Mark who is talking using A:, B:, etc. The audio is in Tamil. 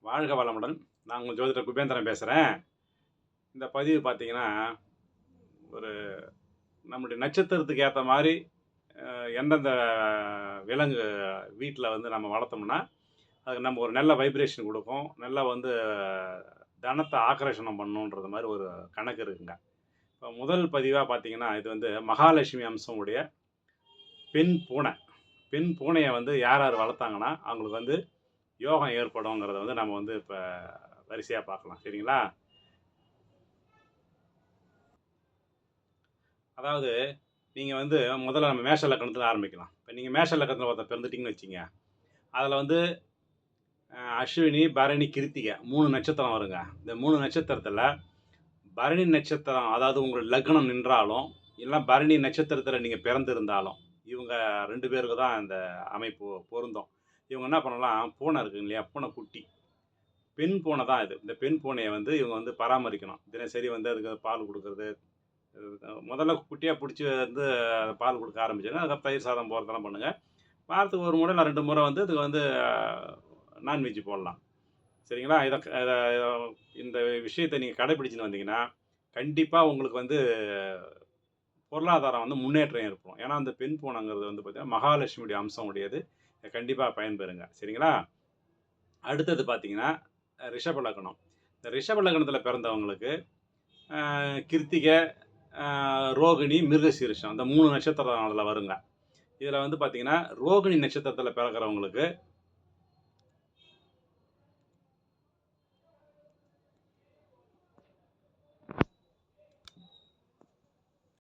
A: வாழ்க வளமுடன். நான் உங்கள் ஜோதிடர் குபேந்திரன் பேசுறேன். இந்த பதிவு பார்த்தீங்கன்னா, ஒரு நம்முடைய நட்சத்திரத்துக்கு ஏத்த மாரி எந்தெந்த விலங்கு வீட்ல வந்து நம்ம வளர்த்தோம்னா, அதுக்கு நம்ம ஒரு நல்ல வைப்ரேஷன் குடுக்கும். நல்லா வந்து தனத்த ஆக்கர்ஷணம் பண்ணுன்றது மாரி ஒரு கணக்கு இருக்குங்க. இப்ப முதல் பதிவா பார்த்தீங்கன்னா, இது வந்து மகாலட்சுமி அம்சம் உடைய பெண் பூனை. பெண் பூனைய வந்து யார் யார் வளர்த்தாங்கன்னா, அவங்களுக்கு வந்து யோகம் ஏற்படுங்கிறத வந்து நம்ம வந்து இப்ப வரிசையா பார்க்கலாம். சரிங்களா? அதாவது நீங்க வந்து முதல்ல நம்ம மேஷ லக்னத்துல ஆரம்பிக்கலாம். இப்ப நீங்க மேஷ லக்னத்துல ஒருத்தர் பிறந்துட்டீங்கன்னு வச்சுக்கங்க. அதுல வந்து அஸ்வினி, பரணி, கிருத்திகை 3 நட்சத்திரம் வருங்க. இந்த 3 நட்சத்திரத்துல பரணி நட்சத்திரம் அதாவது உங்க லக்னம் நின்றாலும், இல்ல பரணி நட்சத்திரத்துல நீங்க பிறந்திருந்தாலும், இவங்க 2 பேருக்கு தான் இந்த அமைப்பு பொருந்தும். இவங்க என்ன பண்ணலாம், பூனை இருக்குங்க இல்லையா? பூனை குட்டி. பெண் பூனை தான் இது. இந்த பெண் பூனைய வந்து இவங்க வந்து பராமரிக்கணும். தினசரி வந்து அதுக்கு பால் குடுக்குறது, முதல்ல குட்டியா புடிச்சு வந்து பால் குடுக்க ஆரம்பிச்சுருங்க. அதுக்கப்புறம் தயிர் சாதம் போடுறதெல்லாம் பண்ணுங்க. வாரத்துக்கு 1 முறை இல்ல 2 முறை வந்து இதுக்கு வந்து நான்வெஜ் போடலாம். சரிங்களா? இத இந்த விஷயத்த நீங்க கடைபிடிச்சுன்னு வந்தீங்கன்னா, கண்டிப்பா உங்களுக்கு வந்து பொருளாதாரம் வந்து முன்னேற்றம் ஏற்படும். ஏன்னா, அந்த பெண் பூனைங்கிறது வந்து பார்த்தீங்கன்னா, மகாலட்சுமியுடைய அம்சம் உடையது. கண்டிப்பா பயன்பெறுங்க. சரிங்களா? அடுத்தது பார்த்தீங்கன்னா, ரிஷப லக்னம். இந்த ரிஷப லக்னத்தில பிறந்தவங்களுக்கு கிருத்திகை, ரோகிணி, மிருகசீரிஷம் இந்த 3 நட்சத்திரம் அதில வருங்க. இதில வந்து பார்த்தீங்கன்னா, ரோகிணி நட்சத்திரத்தில பிறக்கிறவங்களுக்கு